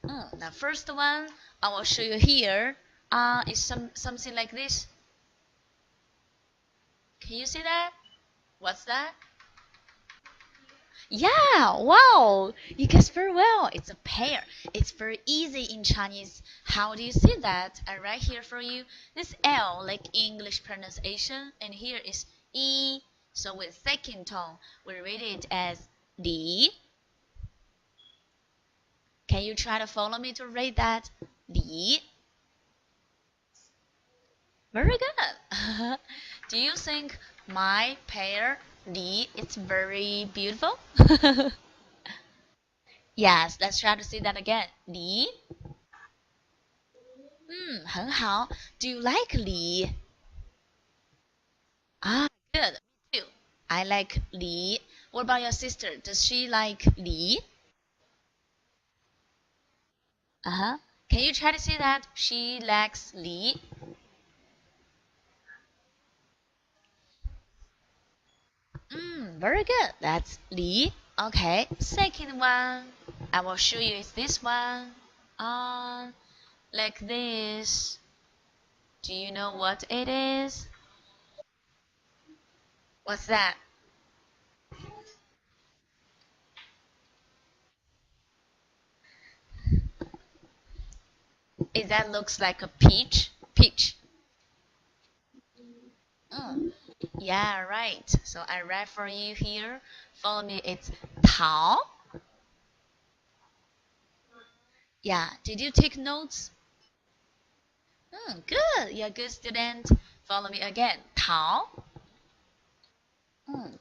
The first one I will show you here is something like this. Can you see that? What's that? Yeah, wow, you guessed very well. It's a pear. It's very easy in Chinese. How do you see that? I write here for you. This L like English pronunciation, and here is E. So with second tone, we read it as Li. Can you try to follow me to read that? Li. Very good. Do you think my pear Li is very beautiful? Yes, let's try to see that again. Li. 很好. Do you like Li? Good. Me too. I like Li. What about your sister? Does she like Li? Can you try to see that? She likes Li. Very good. That's Li. Okay. Second one, I will show you is this one. Like this. Do you know what it is? What's that? That looks like a peach. Peach. Yeah, right. So I write for you here. Follow me. It's Tao. Yeah. Did you take notes? Good. You're a good student. Follow me again. Tao.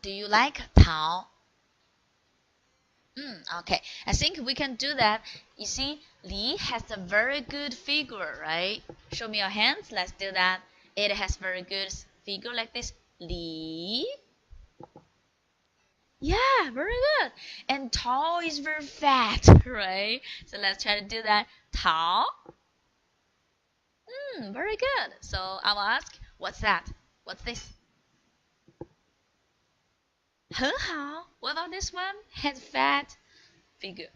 Do you like Tao? Okay. I think we can do that. You see, Li has a very good figure, right? Show me your hands. Let's do that. It has very good figure like this. Li. Yeah, very good. And Tao is very fat, right? So let's try to do that. Tao. Very good. So I will ask, what's that? What's this? 很好. What about this one? Has fat figure.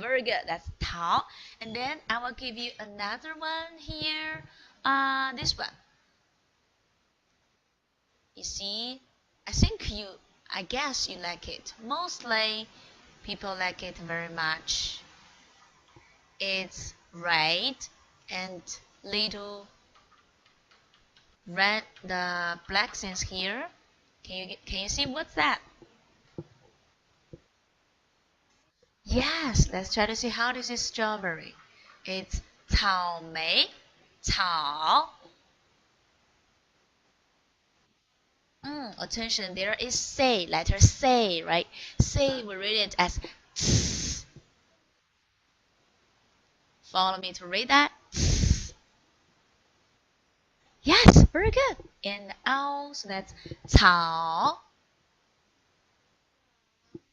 Very good. That's Tao. And then I will give you another one here. This one. You see, I guess you like it. Mostly people like it very much. It's red and little red, the black things here. Can you see what's that? Yes, let's try to see how this is strawberry. It's 草莓, 草. Attention, there is say, letter say, right? Say, we read it as ts. Follow me to read that. Ts. Yes, very good. And owl, so that's 草.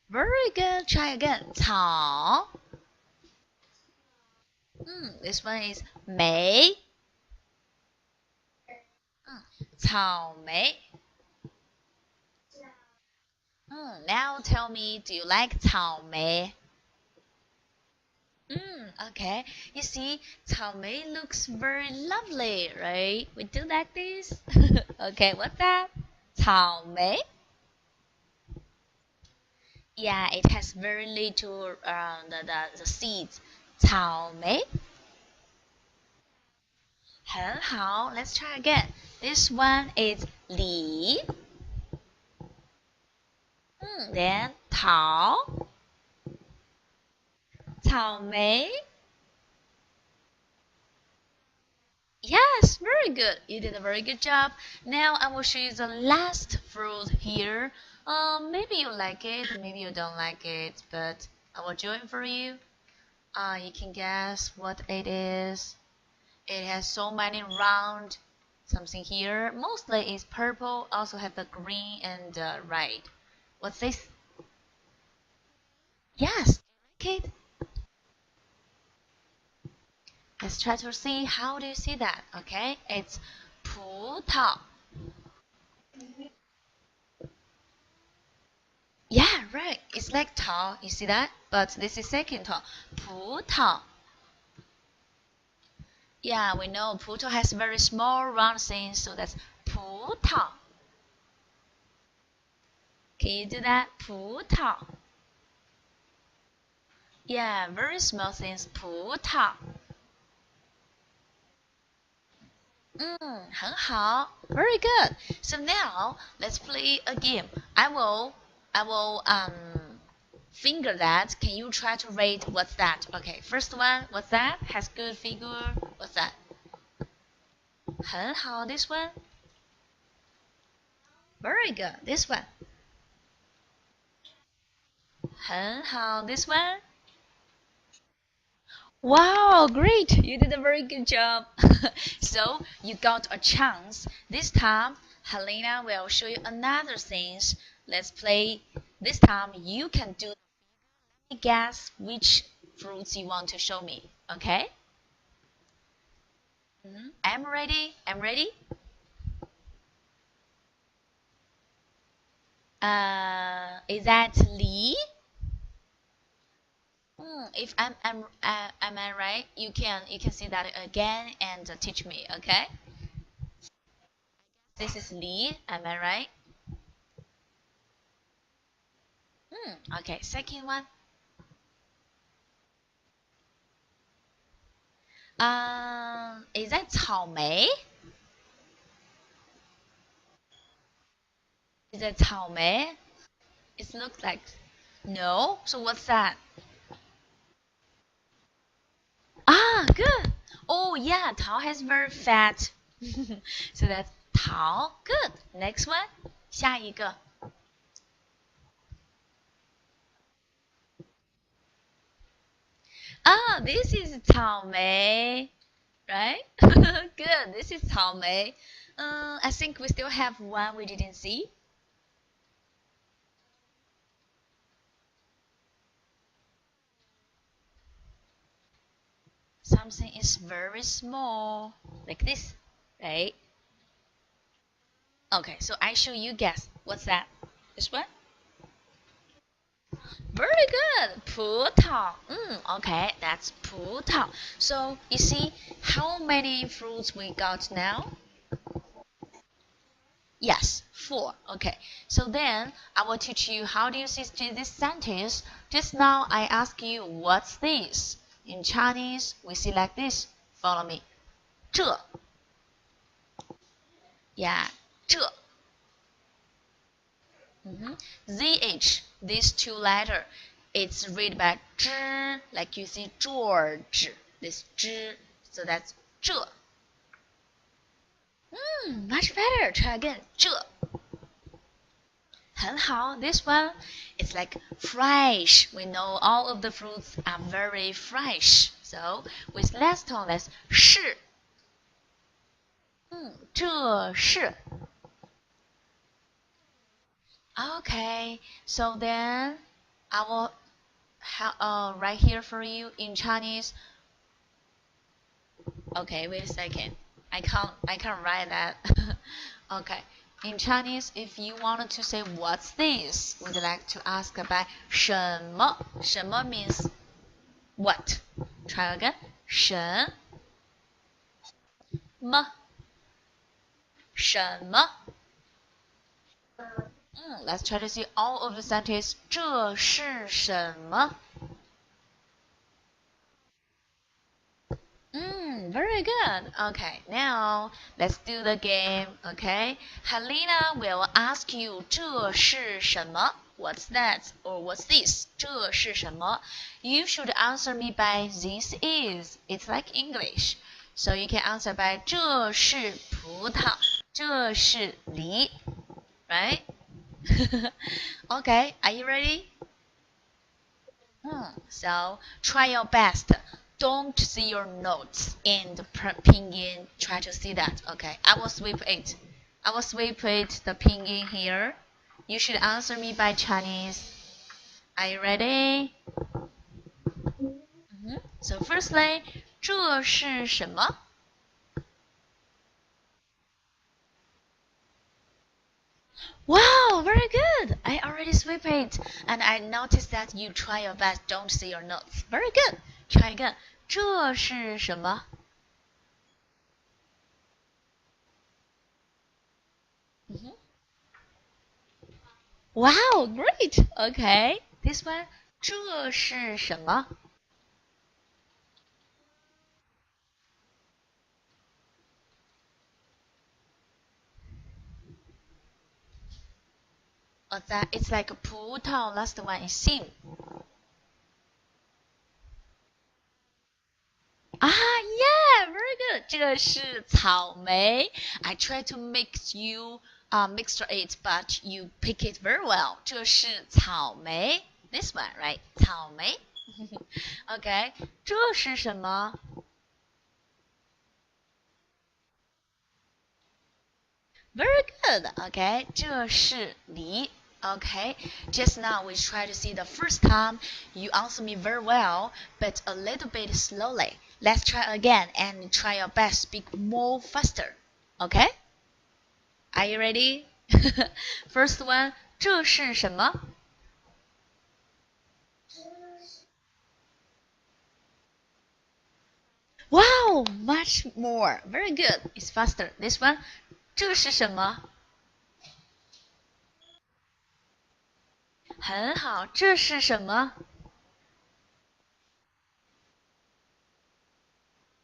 Very good. Try again. 草. This one is 莓. 草莓. Now tell me, do you like 草莓? Okay. You see, 草莓 looks very lovely, right? We do like this. Okay, what's that? 草莓. Yeah, it has very little the seeds. 草莓. 很好. Let's try again. This one is 梨. Then 桃. 草莓. Yes, very good. You did a very good job. Now I will show you the last fruit here. Maybe you like it, maybe you don't like it, but I will join for you. You can guess what it is. It has so many round something here. Mostly it's purple, also have the green and red. What's this? Yes, do you like it? Let's try to see how do you see that, okay? It's 葡萄. Yeah, right. It's like tao. You see that? But this is second tao. 葡萄. Yeah, we know 葡萄 has very small round things, so that's 葡萄. Can you do that? 葡萄. Yeah, very small things. 葡萄. 很好. Very good. So now let's play a game. I will finger that. Can you try to rate what's that? Okay, first one, what's that? Has good figure. What's that? 很好. This one. Very good. This one. 很好. This one. Wow, great! You did a very good job. So you got a chance. This time, Helena will show you another things. Let's play. This time you can do guess which fruits you want to show me. Okay? I'm ready. I'm ready. Is that Li? If am I right? You can see that again and teach me. Okay? This is Li. Am I right? Okay. Second one. Is that 草莓? Is that 草莓? It looks like no. So what's that? Ah, good. Oh yeah, Tao has very fat. So that's Tao. Good. Next one. 下一个. Ah, this is 草莓, right? Good. This is 草莓. I think we still have one we didn't see. Something is very small, like this, right? Okay, so I show you guess. What's that? This one? Very good. 葡萄. Okay, that's 葡萄. So you see how many fruits we got now? Yes, 4. Okay, so then I will teach you how do you see this sentence. Just now I ask you, what's this? In Chinese, we see like this. Follow me. 这. Yeah, 这. ZH, these two letters, it's read by 之, like you see George, this 之, so that's 这. Much better. Try again. 这. 很好. This one, it's like fresh. We know all of the fruits are very fresh. So with less tone, let's 是. 这是. Okay, so then I will write here for you in Chinese. Okay, wait a second. I can't write that. Okay, in Chinese, if you wanted to say what's this, would you like to ask about 什么? 什么 means what? Try again. 什么? 什么? Let's try to see all of the sentence. 这是什么? Very good. Okay, now let's do the game. Okay, Helena will ask you 这是什么? What's that? Or what's this? 这是什么? You should answer me by this is. It's like English. So you can answer by 这是葡萄. 这是梨. Right? Okay, are you ready? So try your best. Don't see your notes in the pinyin. Try to see that. Okay, I will sweep it. I will sweep it, the pinyin here. You should answer me by Chinese. Are you ready? So firstly, 这是什么? Wow, very good. I already swept flip it. And I noticed that you try your best. Don't see your notes. Very good. Try again. 这是什么？ Wow, great. Okay. This one. 这是什么？ that it's like 葡萄. Last one is 杏. Yeah, very good. 这是草莓. I try to mix you mixture it, but you pick it very well. 这是草莓. This one, right? 草莓. Okay. 这是什么? Very good. Okay. 这是梨. Okay, just now we try to see the first time you answer me very well, but a little bit slowly. Let's try again and try your best. Speak more faster. Okay? Are you ready? First one, 这是什么? Wow, much more. Very good. It's faster. This one, 这是什么? 很好，这是什么？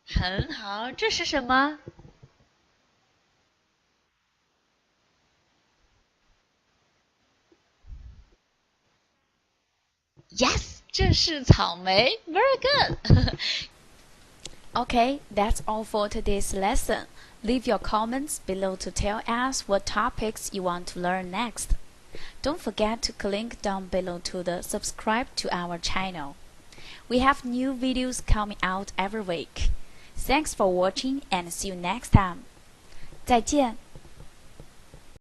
很好，这是什么？ Yes, 这是草莓。Very good. Okay, that's all for today's lesson. Leave your comments below to tell us what topics you want to learn next. Don't forget to click down below to subscribe to our channel. We have new videos coming out every week. Thanks for watching and see you next time. 再见。